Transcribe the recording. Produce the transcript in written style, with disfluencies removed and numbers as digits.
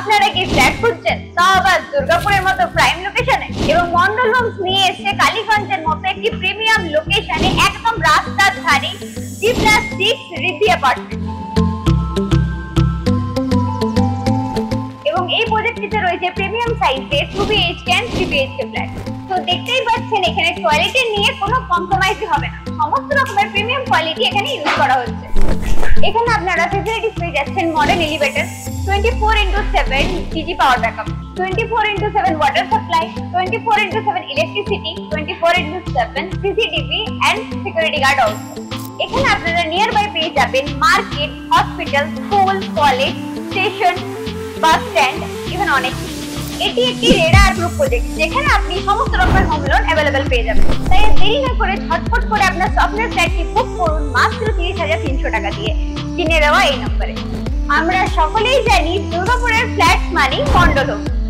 আপনারা কি ফ্ল্যাট খুঁজছেন, তাও আবার দুর্গাপুরের মতো প্রাইম লোকেশনে? এবং মন্ডল হোমস নিয়ে এসেছে কালীগঞ্জের মতো একটি প্রিমিয়াম লোকেশনে, একদম রাস্তার ধারে G+6 রিদ্ধি অ্যাপার্টমেন্ট। এবং এই প্রজেক্টটিতে রয়েছে প্রিমিয়াম সাইজের 2BHK and 3BHK ফ্ল্যাট। তো দেখতেই পাচ্ছেন এখানে কোয়ালিটি নিয়ে কোনো কম্প্রোমাইজই হবে না, সমস্ত রকমের প্রিমিয়াম কোয়ালিটি এখানে ইউজ করা হচ্ছে। এখানে আপনারা ফেসিলিটিস পেয়ে যাচ্ছেন modern elevator, 24x7 DG power backup, 24x7 water supply, 24x7 electricity, 24x7 CCTV and security guard also. এখানে আপনারা নিয়ার বাই পেয়ে যাবেন market, hospital, school, college, station, bus stand, even অনেক। এটি একটি রেডা গ্রুপ প্রজেক্ট যেখানে আপনি সমস্ত রকমের হোম লোন अवेलेबल পেয়ে যাবেন। তাই দেরি না করে ঝটপট করে আপনার স্বপ্নের ফ্ল্যাটটি বুক করুন মাত্র 30,300 টাকা দিয়ে কিনে দেওয়া এই নম্বরে। আমরা সকলেই জানি দুর্গাপুরের ফ্ল্যাট মানে মন্ডল হোমস।